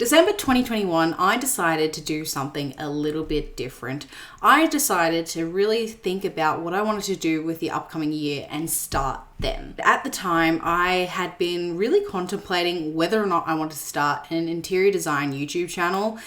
December 2021, I decided to do something a little bit different. I decided to really think about what I wanted to do with the upcoming year and start then. At the time, I had been really contemplating whether or not I wanted to start an interior design YouTube channel,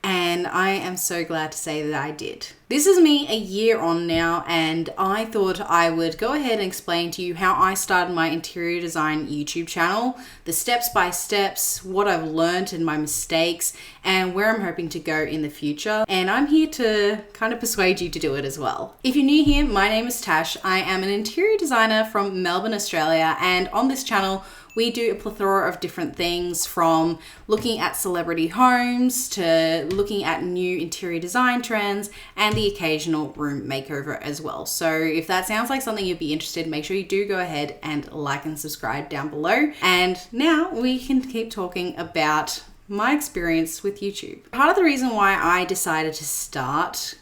and I am so glad to say that I did. This is me a year on now, and I thought I would go ahead and explain to you how I started my interior design YouTube channel, the steps by steps, what I've learned and my mistakes, and where I'm hoping to go in the future. And I'm here to kind of persuade you to do it as well. If you're new here, my name is Tash. I am an interior designer from Melbourne, Australia, and on this channel, we do a plethora of different things, from looking at celebrity homes to looking at new interior design trends and the occasional room makeover as well. So if that sounds like something you'd be interested in, make sure you do go ahead and like and subscribe down below. And now we can keep talking about my experience with YouTube. Part of the reason why I decided to start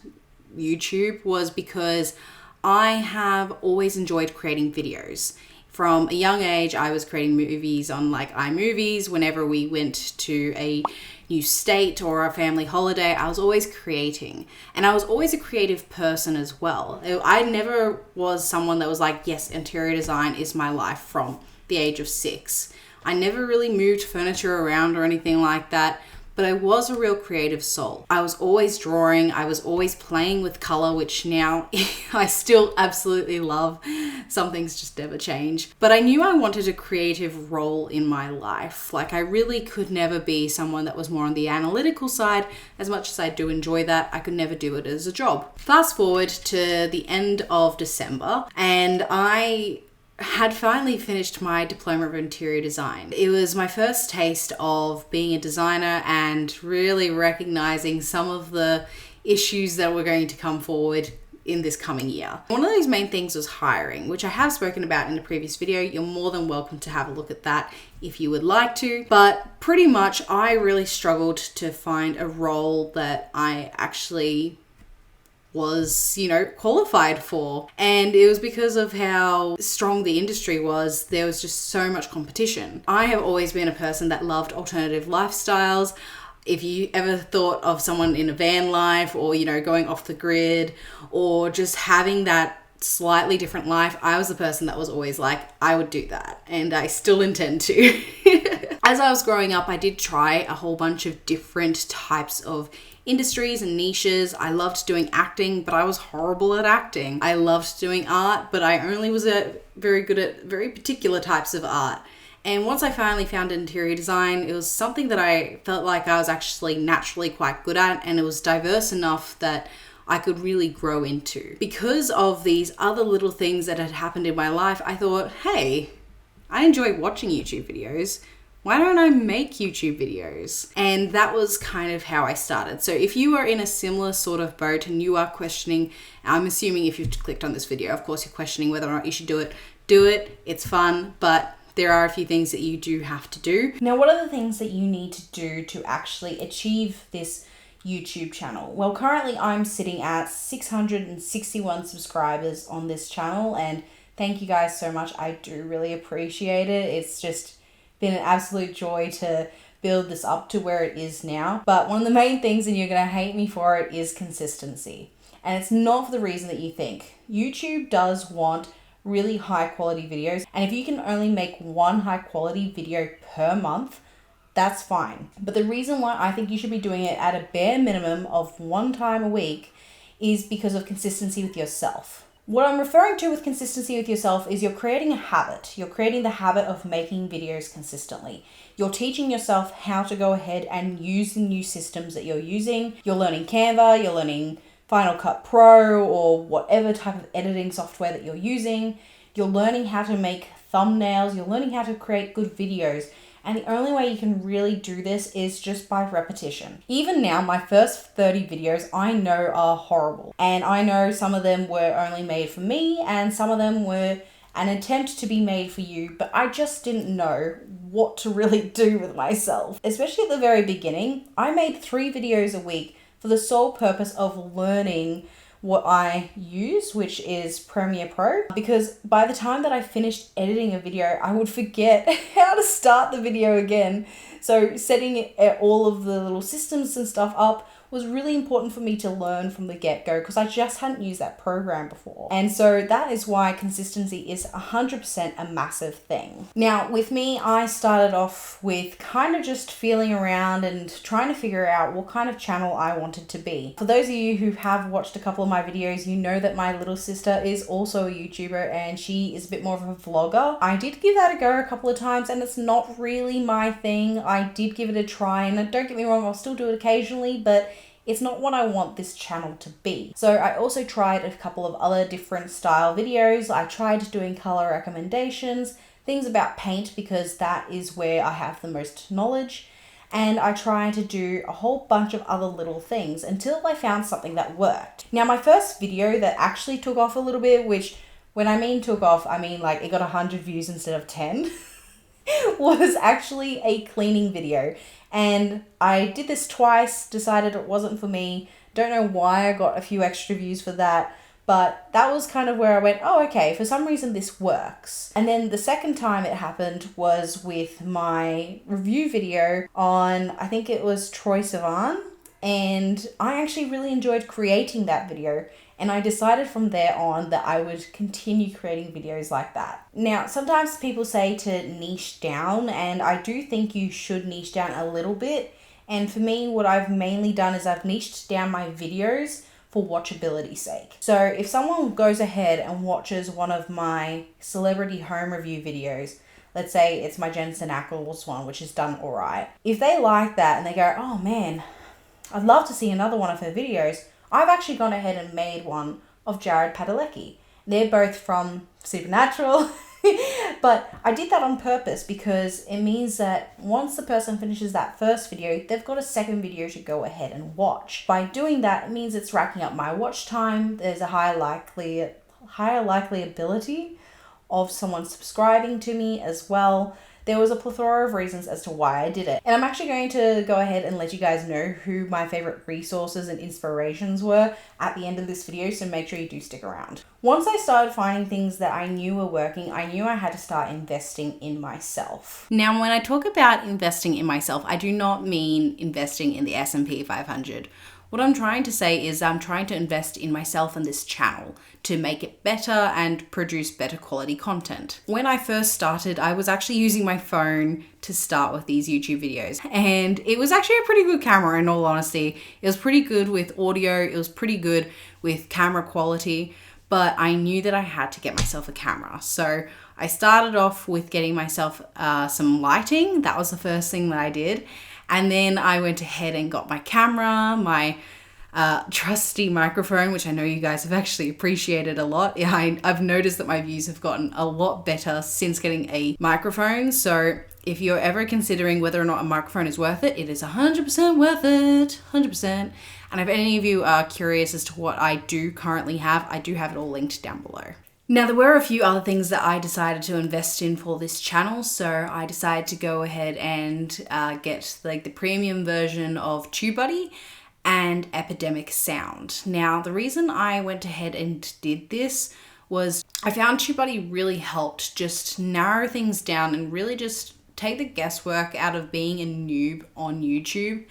YouTube was because I have always enjoyed creating videos. From a young age, I was creating movies on like iMovies. Whenever we went to a new state or a family holiday, I was always creating. And I was always a creative person as well. I never was someone that was like, yes, interior design is my life from the age of 6. I never really moved furniture around or anything like that. But I was a real creative soul. I was always drawing. I was always playing with color, which now I still absolutely love. Some things just never change. But I knew I wanted a creative role in my life. Like, I really could never be someone that was more on the analytical side. As much as I do enjoy that, I could never do it as a job. Fast forward to the end of December, and I had finally finished my diploma of interior design. It was my first taste of being a designer and really recognizing some of the issues that were going to come forward in this coming year. One of those main things was hiring, which I have spoken about in a previous video. You're more than welcome to have a look at that if you would like to. But pretty much I really struggled to find a role that I actually was, qualified for. And it was because of how strong the industry was. There was just so much competition. I have always been a person that loved alternative lifestyles. If you ever thought of someone in a van life or, going off the grid or just having that slightly different life, I was the person that was always like, I would do that. And I still intend to. As I was growing up, I did try a whole bunch of different types of industries and niches. I loved doing acting, but I was horrible at acting. I loved doing art, but I only was very good at very particular types of art. And once I finally found interior design, it was something that I felt like I was actually naturally quite good at, and it was diverse enough that I could really grow into. Because of these other little things that had happened in my life, I thought, hey, I enjoy watching YouTube videos. Why don't I make YouTube videos? And that was kind of how I started. So if you are in a similar sort of boat and you are questioning, I'm assuming if you've clicked on this video, of course you're questioning whether or not you should do it. It's fun, but there are a few things that you do have to do. Now, what are the things that you need to do to actually achieve this YouTube channel? Well, currently I'm sitting at 661 subscribers on this channel, and thank you guys so much. I do really appreciate it. It's just been an absolute joy to build this up to where it is now. But one of the main things, and you're gonna hate me for it, is consistency. And it's not for the reason that you think. YouTube does want really high quality videos, and if you can only make one high quality video per month, that's fine. But the reason why I think you should be doing it at a bare minimum of one time a week is because of consistency with yourself. What I'm referring to with consistency with yourself is you're creating a habit. You're creating the habit of making videos consistently. You're teaching yourself how to go ahead and use the new systems that you're using. You're learning Canva, you're learning Final Cut Pro, or whatever type of editing software that you're using. You're learning how to make thumbnails. You're learning how to create good videos. And the only way you can really do this is just by repetition. Even now, my first 30 videos I know are horrible. And I know some of them were only made for me and some of them were an attempt to be made for you, but I just didn't know what to really do with myself. Especially at the very beginning, I made 3 videos a week for the sole purpose of learning what I use, which is Premiere Pro, because by the time that I finished editing a video, I would forget how to start the video again. So setting all of the little systems and stuff up was really important for me to learn from the get-go because I just hadn't used that program before. And so that is why consistency is 100% a massive thing. Now, with me, I started off with kind of just feeling around and trying to figure out what kind of channel I wanted to be. For those of you who have watched a couple of my videos, you know that my little sister is also a YouTuber and she is a bit more of a vlogger. I did give that a go a couple of times and it's not really my thing. I did give it a try, and don't get me wrong, I'll still do it occasionally, but it's not what I want this channel to be. So I also tried a couple of other different style videos. I tried doing color recommendations, things about paint because that is where I have the most knowledge. And I tried to do a whole bunch of other little things until I found something that worked. Now, my first video that actually took off a little bit, which when I mean took off, I mean like it got 100 views instead of 10, was actually a cleaning video. And I did this twice, decided it wasn't for me. Don't know why I got a few extra views for that, but that was kind of where I went, oh, okay, for some reason this works. And then the second time it happened was with my review video on, I think it was Troye Sivan. And I actually really enjoyed creating that video. And I decided from there on that I would continue creating videos like that. Now, sometimes people say to niche down, and I do think you should niche down a little bit. And for me, what I've mainly done is I've niched down my videos for watchability's sake. So if someone goes ahead and watches one of my celebrity home review videos, let's say it's my Jensen Ackles one, which is done alright. If they like that and they go, oh man, I'd love to see another one of her videos, I've actually gone ahead and made one of Jared Padalecki. They're both from Supernatural, but I did that on purpose because it means that once the person finishes that first video, they've got a second video to go ahead and watch. By doing that, it means it's racking up my watch time. There's a higher likeliability of someone subscribing to me as well. There was a plethora of reasons as to why I did it. And I'm actually going to go ahead and let you guys know who my favorite resources and inspirations were at the end of this video, so make sure you do stick around. Once I started finding things that I knew were working, I knew I had to start investing in myself. Now, when I talk about investing in myself, I do not mean investing in the S&P 500. What I'm trying to say is I'm trying to invest in myself and this channel to make it better and produce better quality content. When I first started, I was actually using my phone to start with these YouTube videos. And it was actually a pretty good camera, in all honesty. It was pretty good with audio. It was pretty good with camera quality. But I knew that I had to get myself a camera. So I started off with getting myself some lighting. That was the first thing that I did. And then I went ahead and got my camera, my trusty microphone, which I know you guys have actually appreciated a lot. Yeah, I've noticed that my views have gotten a lot better since getting a microphone. So if you're ever considering whether or not a microphone is worth it, it is 100% worth it, 100%. And if any of you are curious as to what I do currently have, I do have it all linked down below. Now, there were a few other things that I decided to invest in for this channel. So I decided to go ahead and get like the premium version of TubeBuddy and Epidemic Sound. Now, the reason I went ahead and did this was I found TubeBuddy really helped just narrow things down and really just take the guesswork out of being a noob on YouTube.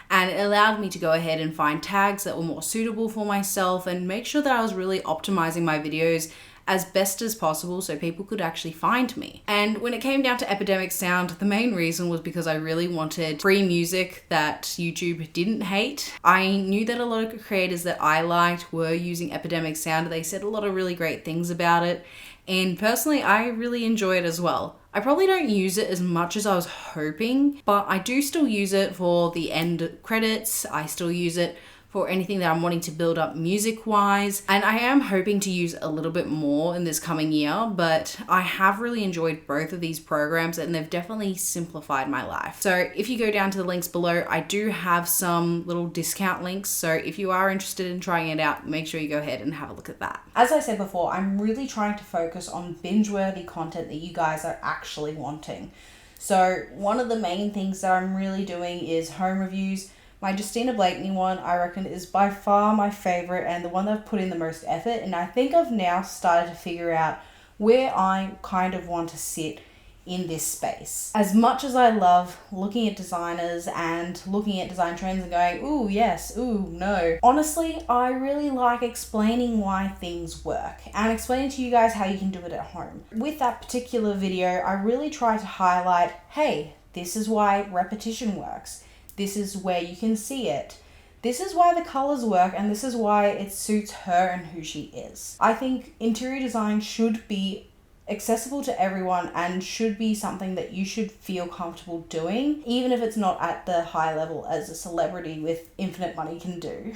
And it allowed me to go ahead and find tags that were more suitable for myself and make sure that I was really optimizing my videos as best as possible so people could actually find me. And when it came down to Epidemic Sound, the main reason was because I really wanted free music that YouTube didn't hate. I knew that a lot of creators that I liked were using Epidemic Sound. They said a lot of really great things about it. And personally, I really enjoy it as well. I probably don't use it as much as I was hoping, but I do still use it for the end credits. I still use it for anything that I'm wanting to build up music-wise. And I am hoping to use a little bit more in this coming year, but I have really enjoyed both of these programs and they've definitely simplified my life. So if you go down to the links below, I do have some little discount links. So if you are interested in trying it out, make sure you go ahead and have a look at that. As I said before, I'm really trying to focus on binge-worthy content that you guys are actually wanting. So one of the main things that I'm really doing is home reviews. My Justina Blakeney one, I reckon, is by far my favorite and the one that I've put in the most effort. And I think I've now started to figure out where I kind of want to sit in this space. As much as I love looking at designers and looking at design trends and going, ooh, yes, ooh, no. Honestly, I really like explaining why things work and explaining to you guys how you can do it at home. With that particular video, I really try to highlight, hey, this is why repetition works. This is where you can see it. This is why the colors work, and this is why it suits her and who she is. I think interior design should be accessible to everyone and should be something that you should feel comfortable doing, even if it's not at the high level as a celebrity with infinite money can do.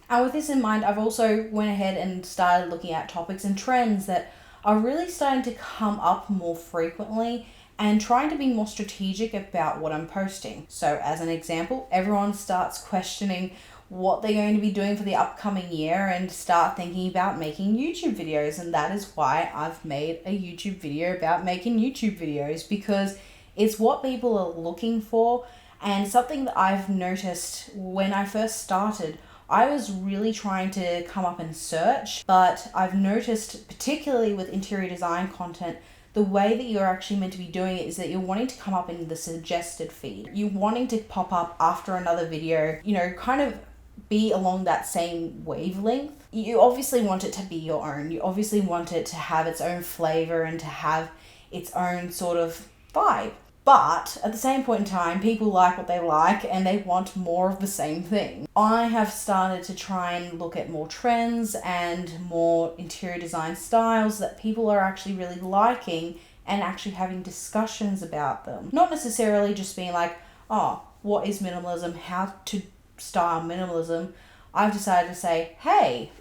And with this in mind, I've also went ahead and started looking at topics and trends that are really starting to come up more frequently and trying to be more strategic about what I'm posting. So as an example, everyone starts questioning what they're going to be doing for the upcoming year and start thinking about making YouTube videos. And that is why I've made a YouTube video about making YouTube videos, because it's what people are looking for and something that I've noticed when I first started. I was really trying to come up in search, but I've noticed, particularly with interior design content, the way that you're actually meant to be doing it is that you're wanting to come up in the suggested feed. You're wanting to pop up after another video, you know, kind of be along that same wavelength. You obviously want it to be your own. You obviously want it to have its own flavor and to have its own sort of vibe. But at the same point in time, people like what they like and they want more of the same thing. I have started to try and look at more trends and more interior design styles that people are actually really liking and actually having discussions about them. Not necessarily just being like, oh, what is minimalism? How to style minimalism? I've decided to say, hey,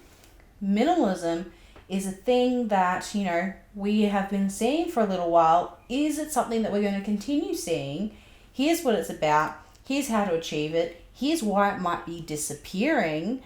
minimalism is a thing that, you know, we have been seeing for a little while. Is it something that we're going to continue seeing? Here's what it's about. Here's how to achieve it. Here's why it might be disappearing,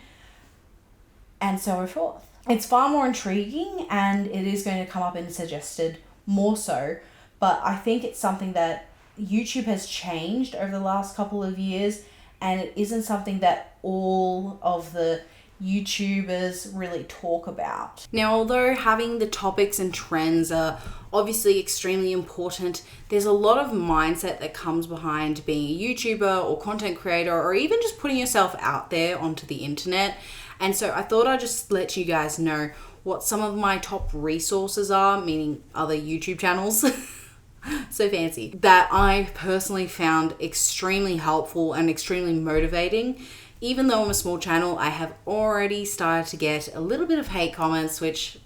and so forth. It's far more intriguing and it is going to come up in suggested more so, but I think it's something that YouTube has changed over the last couple of years, and it isn't something that all of the YouTubers really talk about. Now, although having the topics and trends are obviously extremely important, there's a lot of mindset that comes behind being a YouTuber or content creator, or even just putting yourself out there onto the internet. And so I thought I'd just let you guys know what some of my top resources are, meaning other YouTube channels. So fancy, that I personally found extremely helpful and extremely motivating. Even though I'm a small channel, I have already started to get a little bit of hate comments, which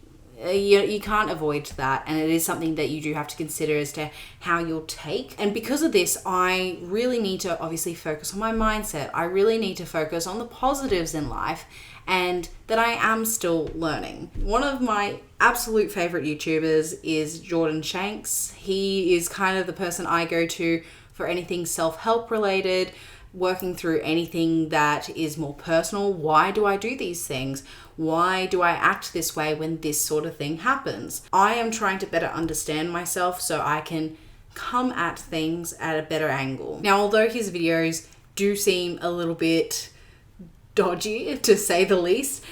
you can't avoid that. And it is something that you do have to consider as to how you'll take. And because of this, I really need to obviously focus on my mindset. I really need to focus on the positives in life and that I am still learning. One of my absolute favorite YouTubers is Jordan Shanks. He is kind of the person I go to for anything self-help related, working through anything that is more personal. Why do I do these things? Why do I act this way when this sort of thing happens? I am trying to better understand myself so I can come at things at a better angle. Now, although his videos do seem a little bit dodgy, to say the least,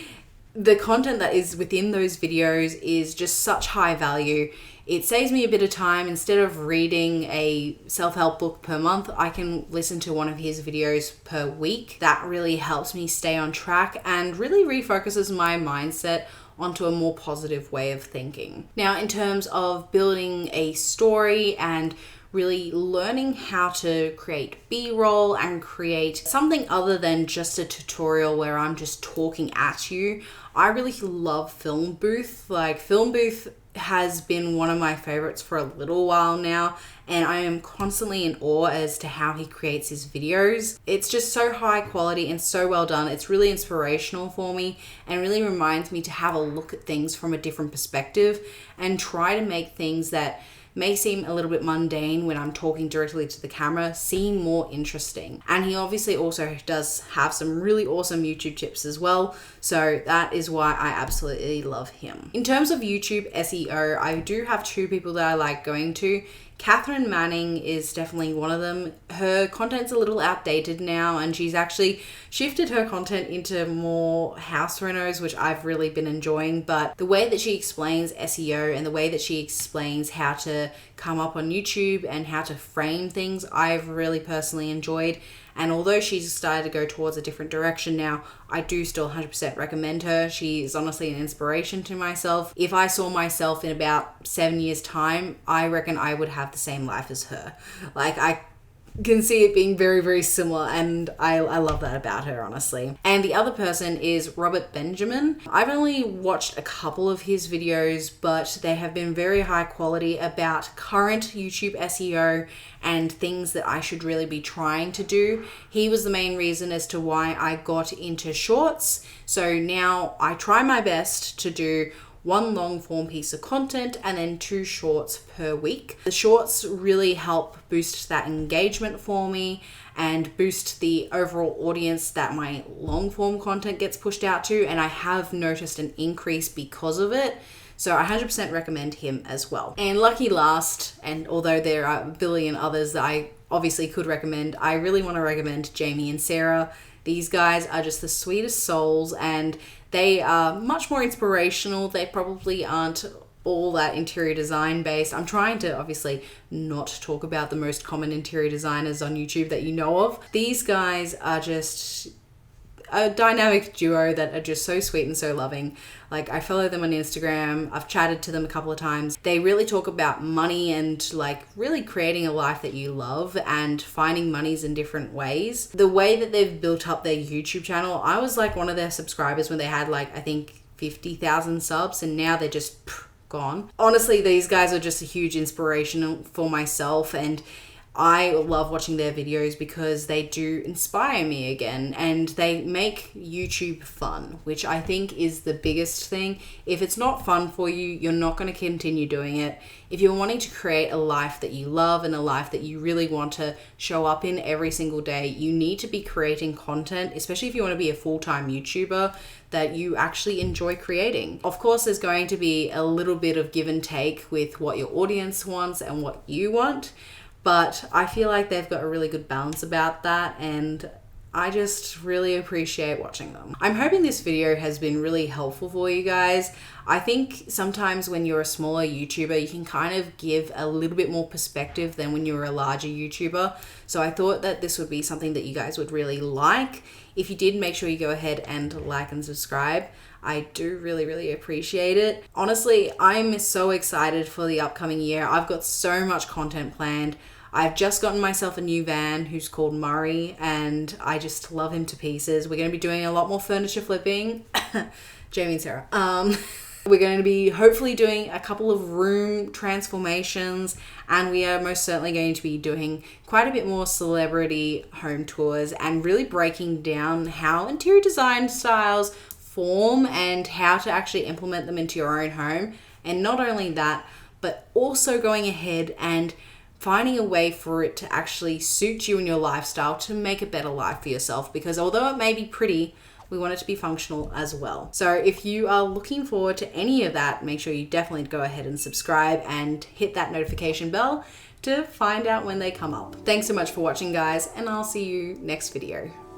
the content that is within those videos is just such high value. It saves me a bit of time. Instead of reading a self-help book per month, I can listen to one of his videos per week. That really helps me stay on track and really refocuses my mindset onto a more positive way of thinking. Now, in terms of building a story and really learning how to create B-roll and create something other than just a tutorial where I'm just talking at you, I really love Film Booth. Like, Film Booth has been one of my favorites for a little while now, and I am constantly in awe as to how he creates his videos. It's just so high quality and so well done. It's really inspirational for me and really reminds me to have a look at things from a different perspective and try to make things that may seem a little bit mundane when I'm talking directly to the camera seem more interesting. And he obviously also does have some really awesome YouTube tips as well, so that is why I absolutely love him. In terms of YouTube SEO, I do have two people that I like going to. Catherine Manning is definitely one of them. Her content's a little outdated now, and she's actually shifted her content into more house renos, which I've really been enjoying. But the way that she explains SEO and the way that she explains how to come up on YouTube and how to frame things, I've really personally enjoyed. And although she's started to go towards a different direction now, I do still 100% recommend her. She is honestly an inspiration to myself. If I saw myself in about 7 years' time, I reckon I would have the same life as her. Like, I can see it being very, very similar, and I love that about her, honestly. And the other person is Robert Benjamin. I've only watched a couple of his videos, but they have been very high quality about current YouTube SEO and things that I should really be trying to do. He was the main reason as to why I got into shorts. So now I try my best to do one long form piece of content and then 2 shorts per week. The shorts really help boost that engagement for me and boost the overall audience that my long form content gets pushed out to, and I have noticed an increase because of it. So I 100% recommend him as well. And lucky last, and although there are a billion others that I obviously could recommend, I really want to recommend Jamie and Sarah. These guys are just the sweetest souls, and they are much more inspirational. They probably aren't all that interior design based. I'm trying to obviously not talk about the most common interior designers on YouTube that you know of. These guys are just a dynamic duo that are just so sweet and so loving. Like, I follow them on Instagram. I've chatted to them a couple of times. They really talk about money and like really creating a life that you love and finding monies in different ways. The way that they've built up their YouTube channel, I was like one of their subscribers when they had like, I think 50,000 subs, and now they're just gone. Honestly, these guys are just a huge inspiration for myself, and I love watching their videos because they do inspire me again, and they make YouTube fun, which I think is the biggest thing. If it's not fun for you, you're not going to continue doing it. If you're wanting to create a life that you love and a life that you really want to show up in every single day, you need to be creating content, especially if you want to be a full-time YouTuber that you actually enjoy creating. Of course, there's going to be a little bit of give and take with what your audience wants and what you want, but I feel like they've got a really good balance about that, and I just really appreciate watching them. I'm hoping this video has been really helpful for you guys. I think sometimes when you're a smaller YouTuber, you can kind of give a little bit more perspective than when you're a larger YouTuber. So I thought that this would be something that you guys would really like. If you did, make sure you go ahead and like and subscribe. I do really, really appreciate it. Honestly, I'm so excited for the upcoming year. I've got so much content planned. I've just gotten myself a new van who's called Murray, and I just love him to pieces. We're going to be doing a lot more furniture flipping. Jamie and Sarah. We're going to be hopefully doing a couple of room transformations, and we are most certainly going to be doing quite a bit more celebrity home tours and really breaking down how interior design styles form and how to actually implement them into your own home. And not only that, but also going ahead and finding a way for it to actually suit you and your lifestyle to make a better life for yourself, because although it may be pretty, we want it to be functional as well. So if you are looking forward to any of that, make sure you definitely go ahead and subscribe and hit that notification bell to find out when they come up. Thanks so much for watching, guys, and I'll see you next video.